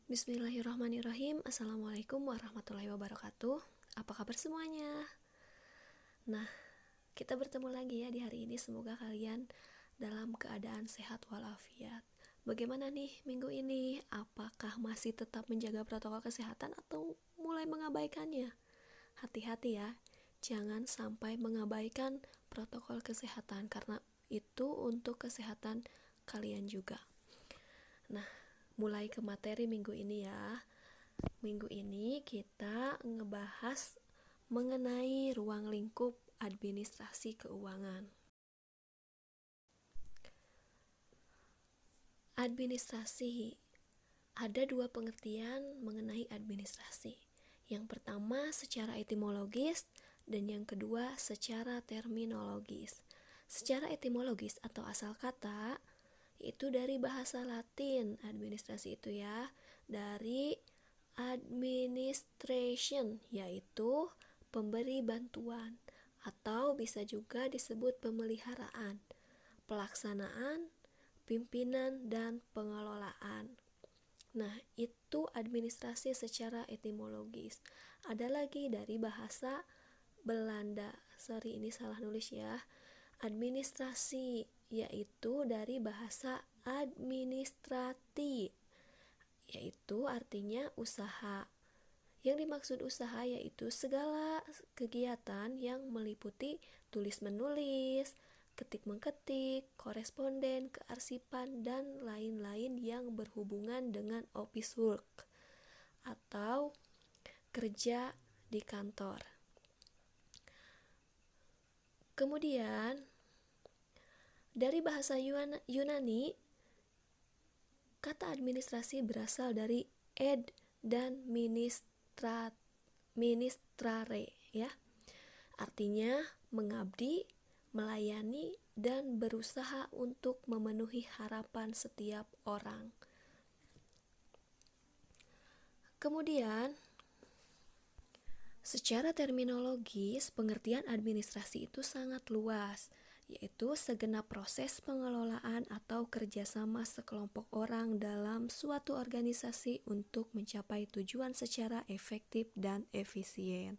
Bismillahirrahmanirrahim. Assalamualaikum warahmatullahi wabarakatuh. Apa kabar semuanya? Nah, kita bertemu lagi ya di hari ini. Semoga kalian dalam keadaan sehat walafiat. Bagaimana nih minggu ini? Apakah masih tetap menjaga protokol kesehatan atau mulai mengabaikannya? Hati-hati ya, jangan sampai mengabaikan protokol kesehatan karena itu untuk kesehatan kalian juga. Nah, mulai ke materi minggu ini ya. Minggu ini kita ngebahas mengenai ruang lingkup administrasi keuangan. Administrasi, ada dua pengertian mengenai administrasi. Yang pertama secara etimologis dan yang kedua secara terminologis. Secara etimologis atau asal kata itu dari bahasa Latin, administrasi itu ya, dari administration, yaitu pemberi bantuan, atau bisa juga disebut pemeliharaan, pelaksanaan, pimpinan, dan pengelolaan. Nah, itu administrasi secara etimologis. Ada lagi dari bahasa Belanda. Sorry, ini salah nulis ya. Administrasi, yaitu dari bahasa administrati, yaitu artinya usaha. Yang dimaksud usaha yaitu segala kegiatan yang meliputi tulis-menulis, ketik-mengketik, koresponden, kearsipan, dan lain-lain yang berhubungan dengan office work atau kerja di kantor. Kemudian dari bahasa Yunani, kata administrasi berasal dari ed dan ministrare ya. Artinya mengabdi, melayani, dan berusaha untuk memenuhi harapan setiap orang. Kemudian secara terminologis, pengertian administrasi itu sangat luas, yaitu segenap proses pengelolaan atau kerjasama sekelompok orang dalam suatu organisasi untuk mencapai tujuan secara efektif dan efisien.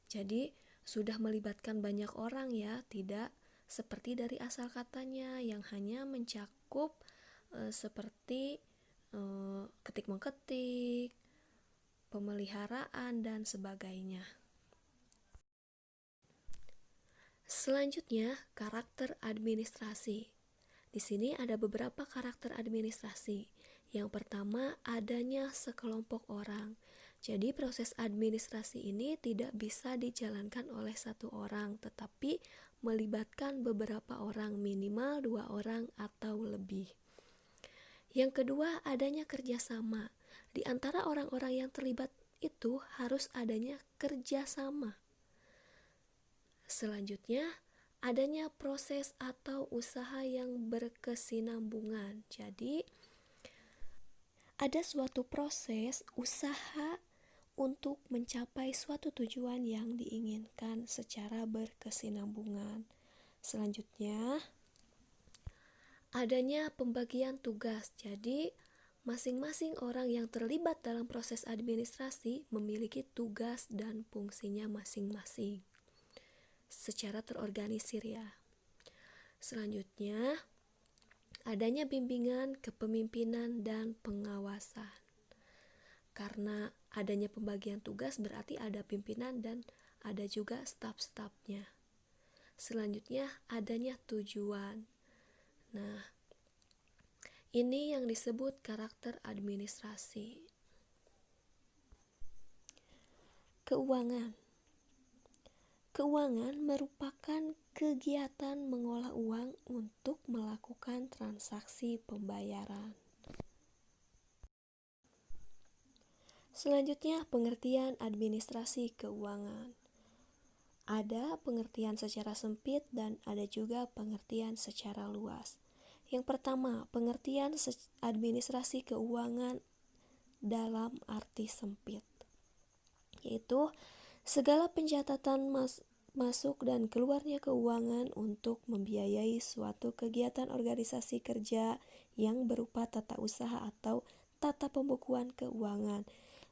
Jadi, sudah melibatkan banyak orang ya, tidak seperti dari asal katanya yang hanya mencakup seperti ketik-mengketik, pemeliharaan, dan sebagainya. Selanjutnya, karakter administrasi. Di sini ada beberapa karakter administrasi. Yang pertama, adanya sekelompok orang. Jadi proses administrasi ini tidak bisa dijalankan oleh satu orang, tetapi melibatkan beberapa orang, minimal 2 orang atau lebih. Yang kedua, adanya kerjasama. Di antara orang-orang yang terlibat itu harus adanya kerjasama. Selanjutnya, adanya proses atau usaha yang berkesinambungan. Jadi, ada suatu proses usaha untuk mencapai suatu tujuan yang diinginkan secara berkesinambungan. Selanjutnya, adanya pembagian tugas. Jadi, masing-masing orang yang terlibat dalam proses administrasi memiliki tugas dan fungsinya masing-masing secara terorganisir ya. Selanjutnya, adanya bimbingan, kepemimpinan, dan pengawasan. Karena adanya pembagian tugas berarti ada pimpinan dan ada juga staf-stafnya. Selanjutnya, adanya tujuan. Nah, ini yang disebut karakter administrasi. Keuangan. Keuangan merupakan kegiatan mengolah uang untuk melakukan transaksi pembayaran. Selanjutnya, pengertian administrasi keuangan. Ada pengertian secara sempit dan ada juga pengertian secara luas. Yang pertama, pengertian administrasi keuangan dalam arti sempit, yaitu segala pencatatan masuk dan keluarnya keuangan untuk membiayai suatu kegiatan organisasi kerja yang berupa tata usaha atau tata pembukuan keuangan.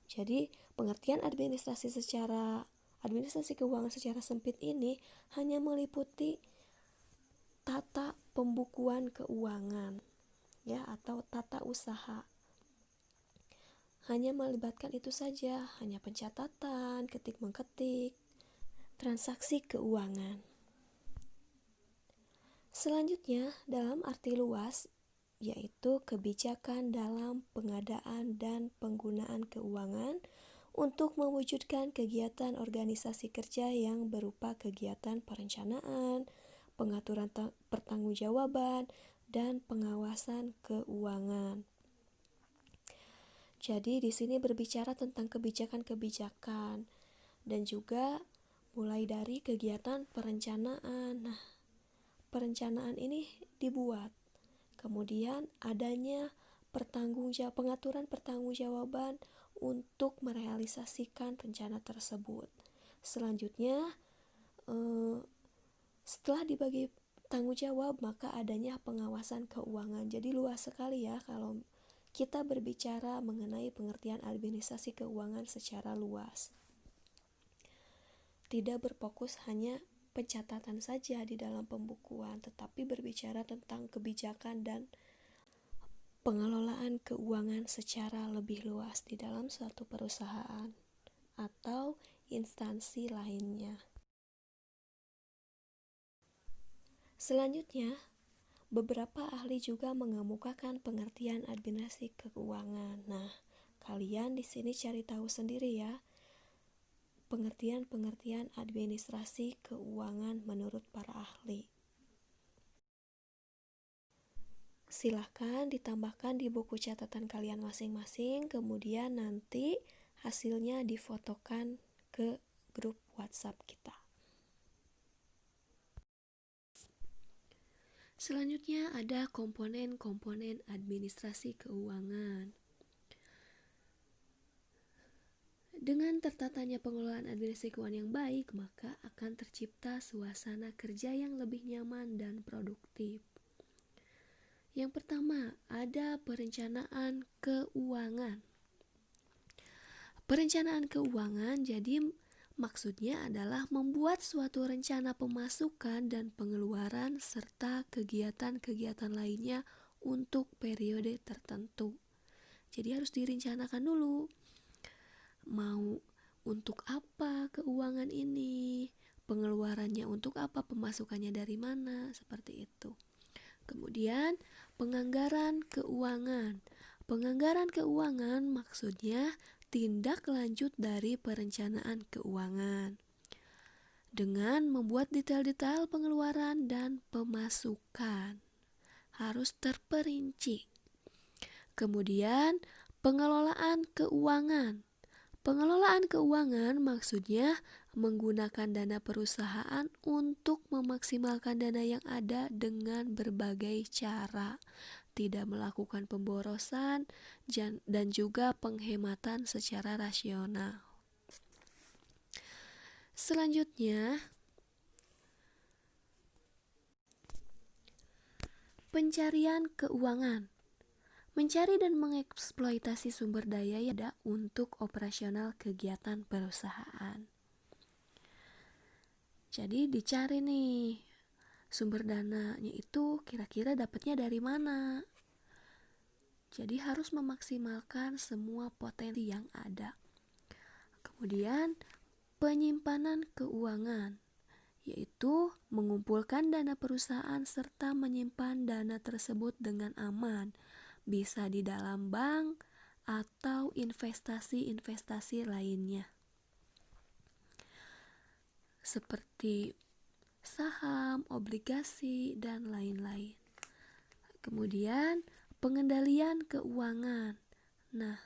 Jadi pengertian administrasi keuangan secara sempit ini hanya meliputi tata pembukuan keuangan ya, atau tata usaha. Hanya melibatkan itu saja, hanya pencatatan, ketik-mengetik, transaksi keuangan. Selanjutnya, dalam arti luas, yaitu kebijakan dalam pengadaan dan penggunaan keuangan untuk mewujudkan kegiatan organisasi kerja yang berupa kegiatan perencanaan, pengaturan pertanggungjawaban, dan pengawasan keuangan. Jadi di sini berbicara tentang kebijakan-kebijakan dan juga mulai dari kegiatan perencanaan. Nah, perencanaan ini dibuat. Kemudian adanya pengaturan pertanggungjawaban untuk merealisasikan rencana tersebut. Selanjutnya, setelah dibagi tanggung jawab, maka adanya pengawasan keuangan. Jadi luas sekali ya kalau kita berbicara mengenai pengertian administrasi keuangan secara luas. Tidak berfokus hanya pencatatan saja di dalam pembukuan, tetapi berbicara tentang kebijakan dan pengelolaan keuangan secara lebih luas di dalam suatu perusahaan atau instansi lainnya. Selanjutnya, beberapa ahli juga mengemukakan pengertian administrasi keuangan. Nah, kalian di sini cari tahu sendiri ya, pengertian administrasi keuangan menurut para ahli. Silahkan ditambahkan di buku catatan kalian masing-masing, kemudian nanti hasilnya difotokan ke grup WhatsApp kita. Selanjutnya ada komponen-komponen administrasi keuangan. Dengan tertatanya pengelolaan administrasi keuangan yang baik, maka akan tercipta suasana kerja yang lebih nyaman dan produktif. Yang pertama, ada perencanaan keuangan. Perencanaan keuangan jadi maksudnya adalah membuat suatu rencana pemasukan dan pengeluaran serta kegiatan-kegiatan lainnya untuk periode tertentu. Jadi harus direncanakan dulu. Mau untuk apa keuangan ini, pengeluarannya untuk apa, pemasukannya dari mana, seperti itu. Kemudian penganggaran keuangan. Penganggaran keuangan maksudnya tindak lanjut dari perencanaan keuangan dengan membuat detail-detail pengeluaran dan pemasukan harus terperinci. Kemudian pengelolaan keuangan. Pengelolaan keuangan maksudnya menggunakan dana perusahaan untuk memaksimalkan dana yang ada dengan berbagai cara, tidak melakukan pemborosan dan juga penghematan secara rasional. Selanjutnya, pencarian keuangan. Mencari dan mengeksploitasi sumber daya yang ada untuk operasional kegiatan perusahaan. Jadi dicari nih, sumber dananya itu kira-kira dapatnya dari mana. Jadi harus memaksimalkan semua potensi yang ada. Kemudian penyimpanan keuangan, yaitu mengumpulkan dana perusahaan serta menyimpan dana tersebut dengan aman, bisa di dalam bank atau investasi-investasi lainnya seperti saham, obligasi, dan lain-lain. Kemudian pengendalian keuangan. Nah,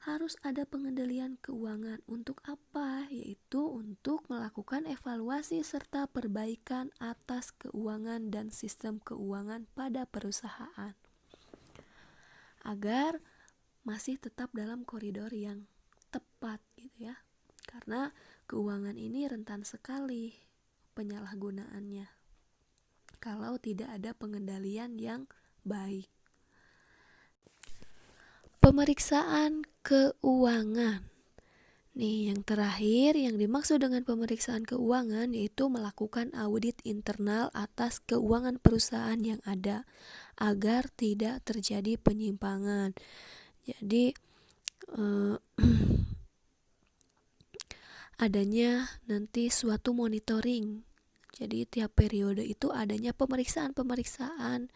harus ada pengendalian keuangan untuk apa? Yaitu untuk melakukan evaluasi serta perbaikan atas keuangan dan sistem keuangan pada perusahaan agar masih tetap dalam koridor yang tepat gitu ya. Karena keuangan ini rentan sekali penyalahgunaannya kalau tidak ada pengendalian yang baik. Pemeriksaan keuangan. Nih, yang terakhir yang dimaksud dengan pemeriksaan keuangan yaitu melakukan audit internal atas keuangan perusahaan yang ada agar tidak terjadi penyimpangan. Jadi adanya nanti suatu monitoring. Jadi tiap periode itu adanya pemeriksaan-pemeriksaan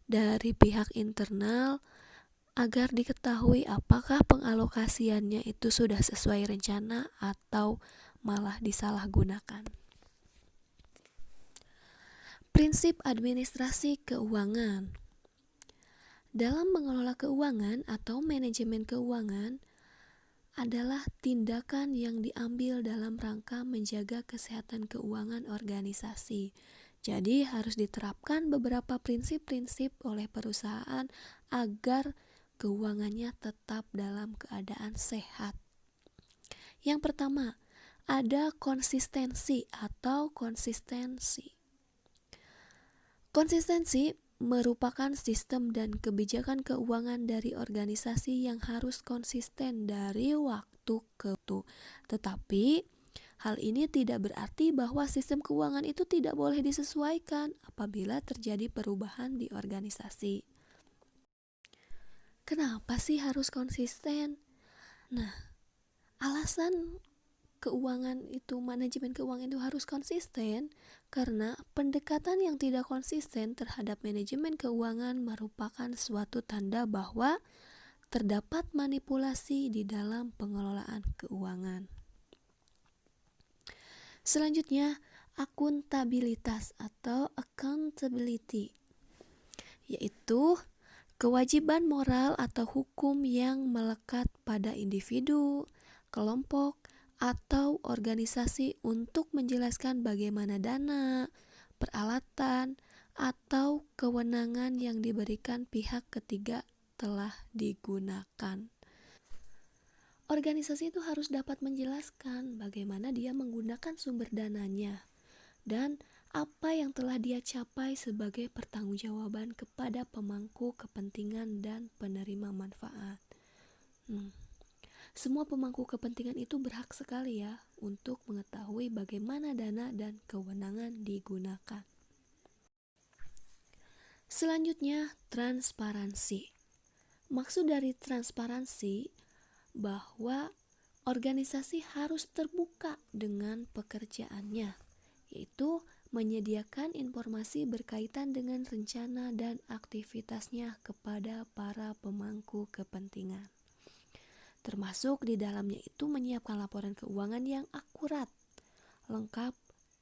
dari pihak internal agar diketahui apakah pengalokasiannya itu sudah sesuai rencana atau malah disalahgunakan. Prinsip administrasi keuangan. Dalam mengelola keuangan atau manajemen keuangan adalah tindakan yang diambil dalam rangka menjaga kesehatan keuangan organisasi. Jadi harus diterapkan beberapa prinsip-prinsip oleh perusahaan agar keuangannya tetap dalam keadaan sehat. Yang pertama, ada konsistensi atau konsistensi. Konsistensi merupakan sistem dan kebijakan keuangan dari organisasi yang harus konsisten dari waktu ke waktu. Tetapi hal ini tidak berarti bahwa sistem keuangan itu tidak boleh disesuaikan apabila terjadi perubahan di organisasi. Kenapa sih harus konsisten? Nah, alasan manajemen keuangan itu harus konsisten karena pendekatan yang tidak konsisten terhadap manajemen keuangan merupakan suatu tanda bahwa terdapat manipulasi di dalam pengelolaan keuangan. Selanjutnya, akuntabilitas atau accountability, yaitu kewajiban moral atau hukum yang melekat pada individu, kelompok, atau organisasi untuk menjelaskan bagaimana dana, peralatan, atau kewenangan yang diberikan pihak ketiga telah digunakan. Organisasi itu harus dapat menjelaskan bagaimana dia menggunakan sumber dananya dan apa yang telah dia capai sebagai pertanggungjawaban kepada pemangku kepentingan dan penerima manfaat. Semua pemangku kepentingan itu berhak sekali ya untuk mengetahui bagaimana dana dan kewenangan digunakan. Selanjutnya, transparansi. Maksud dari transparansi bahwa organisasi harus terbuka dengan pekerjaannya, yaitu menyediakan informasi berkaitan dengan rencana dan aktivitasnya kepada para pemangku kepentingan. Termasuk di dalamnya itu menyiapkan laporan keuangan yang akurat, lengkap,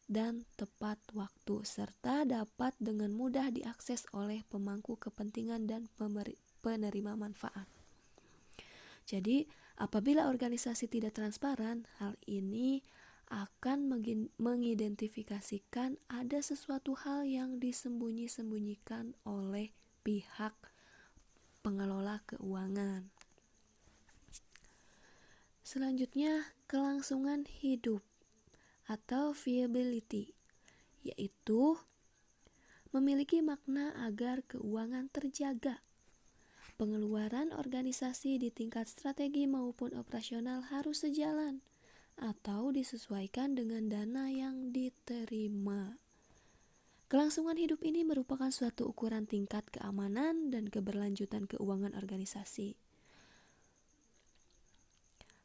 dan tepat waktu, serta dapat dengan mudah diakses oleh pemangku kepentingan dan penerima manfaat. Jadi, apabila organisasi tidak transparan, hal ini akan mengidentifikasikan ada sesuatu hal yang disembunyi-sembunyikan oleh pihak pengelola keuangan. Selanjutnya, kelangsungan hidup atau viability, yaitu memiliki makna agar keuangan terjaga. Pengeluaran organisasi di tingkat strategi maupun operasional harus sejalan atau disesuaikan dengan dana yang diterima. Kelangsungan hidup ini merupakan suatu ukuran tingkat keamanan dan keberlanjutan keuangan organisasi.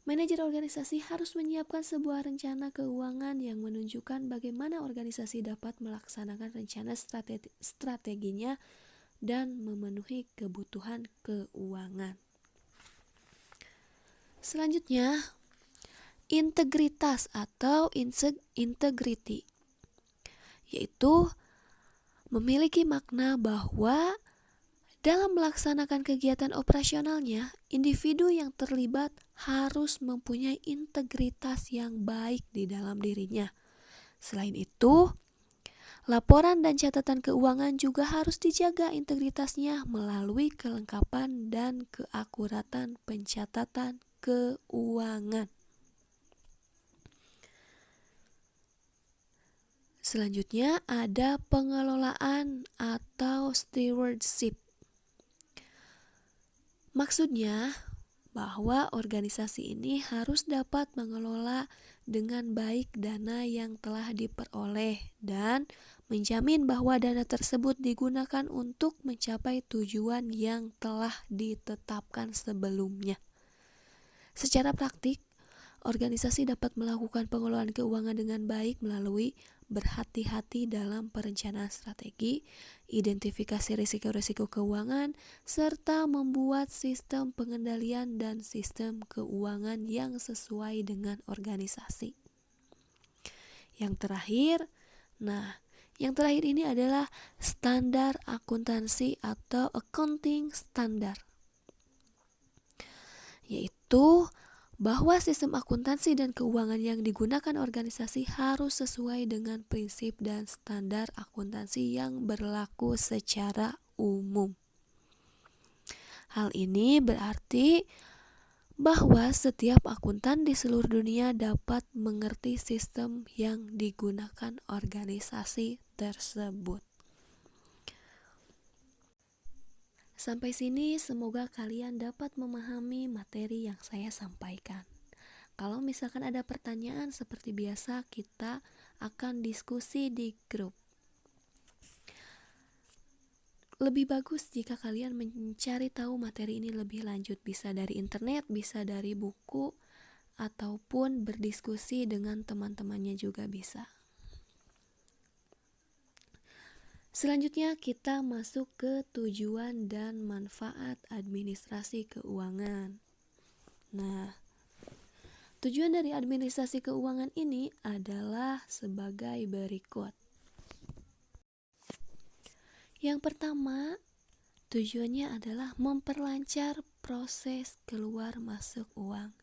Manajer organisasi harus menyiapkan sebuah rencana keuangan yang menunjukkan bagaimana organisasi dapat melaksanakan rencana strateginya dan memenuhi kebutuhan keuangan. Selanjutnya, integritas atau integrity, yaitu memiliki makna bahwa dalam melaksanakan kegiatan operasionalnya, individu yang terlibat harus mempunyai integritas yang baik di dalam dirinya. Selain itu, laporan dan catatan keuangan juga harus dijaga integritasnya melalui kelengkapan dan keakuratan pencatatan keuangan. Selanjutnya ada pengelolaan atau stewardship. Maksudnya bahwa organisasi ini harus dapat mengelola dengan baik dana yang telah diperoleh dan menjamin bahwa dana tersebut digunakan untuk mencapai tujuan yang telah ditetapkan sebelumnya. Secara praktik, organisasi dapat melakukan pengelolaan keuangan dengan baik melalui berhati-hati dalam perencanaan strategi, identifikasi risiko-risiko keuangan, serta membuat sistem pengendalian dan sistem keuangan yang sesuai dengan organisasi. Yang terakhir ini adalah standar akuntansi atau accounting standard, yaitu bahwa sistem akuntansi dan keuangan yang digunakan organisasi harus sesuai dengan prinsip dan standar akuntansi yang berlaku secara umum. Hal ini berarti bahwa setiap akuntan di seluruh dunia dapat mengerti sistem yang digunakan organisasi tersebut. Sampai sini semoga kalian dapat memahami materi yang saya sampaikan. Kalau misalkan ada pertanyaan seperti biasa kita akan diskusi di grup. Lebih bagus jika kalian mencari tahu materi ini lebih lanjut, bisa dari internet, bisa dari buku, ataupun berdiskusi dengan teman-temannya juga bisa. Selanjutnya kita masuk ke tujuan dan manfaat administrasi keuangan. Nah, tujuan dari administrasi keuangan ini adalah sebagai berikut. Yang pertama, tujuannya adalah memperlancar proses keluar masuk uang.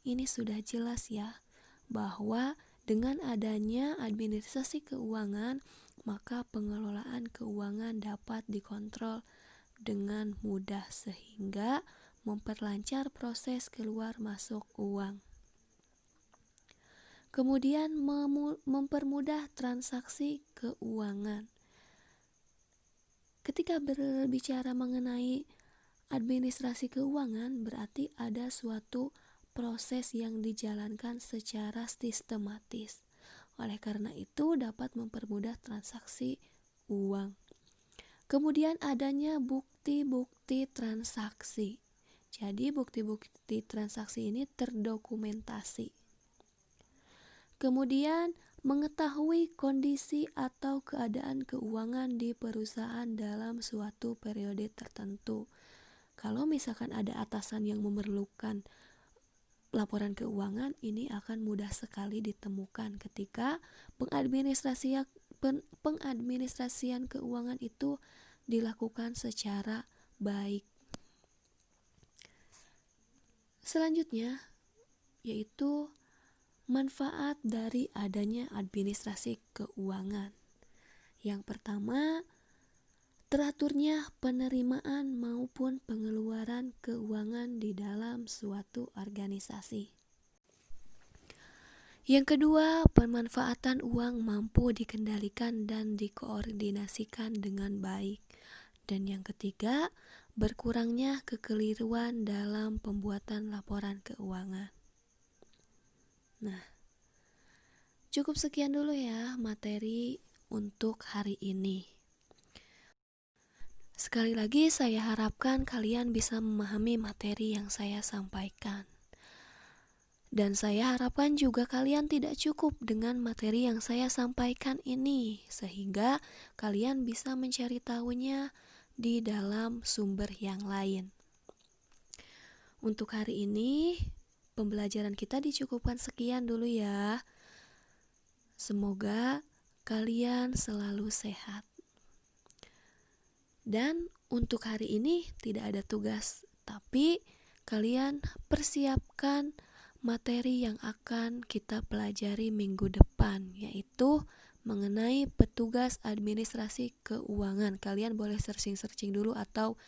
Ini sudah jelas ya, bahwa dengan adanya administrasi keuangan, maka pengelolaan keuangan dapat dikontrol dengan mudah sehingga memperlancar proses keluar masuk uang. Kemudian mempermudah transaksi keuangan. Ketika berbicara mengenai administrasi keuangan, berarti ada suatu proses yang dijalankan secara sistematis. Oleh karena itu dapat mempermudah transaksi uang. Kemudian adanya bukti-bukti transaksi. Jadi bukti-bukti transaksi ini terdokumentasi. Kemudian mengetahui kondisi atau keadaan keuangan di perusahaan dalam suatu periode tertentu. Kalau misalkan ada atasan yang memerlukan laporan keuangan, ini akan mudah sekali ditemukan ketika pengadministrasian keuangan itu dilakukan secara baik. Selanjutnya yaitu manfaat dari adanya administrasi keuangan. Yang pertama, teraturnya penerimaan maupun pengeluaran keuangan di dalam suatu organisasi. Yang kedua, pemanfaatan uang mampu dikendalikan dan dikoordinasikan dengan baik. Dan yang ketiga, berkurangnya kekeliruan dalam pembuatan laporan keuangan. Nah, cukup sekian dulu ya materi untuk hari ini. Sekali lagi saya harapkan kalian bisa memahami materi yang saya sampaikan. Dan saya harapkan juga kalian tidak cukup dengan materi yang saya sampaikan ini, sehingga kalian bisa mencari tahunya di dalam sumber yang lain. Untuk hari ini, pembelajaran kita dicukupkan sekian dulu ya. Semoga kalian selalu sehat. Dan untuk hari ini tidak ada tugas, tapi kalian persiapkan materi yang akan kita pelajari minggu depan, yaitu mengenai petugas administrasi keuangan. Kalian boleh searching dulu atau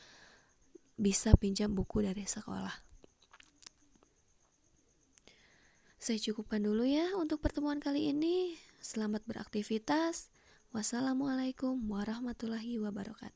bisa pinjam buku dari sekolah. Saya cukupkan dulu ya untuk pertemuan kali ini. Selamat beraktivitas. Wassalamualaikum warahmatullahi wabarakatuh.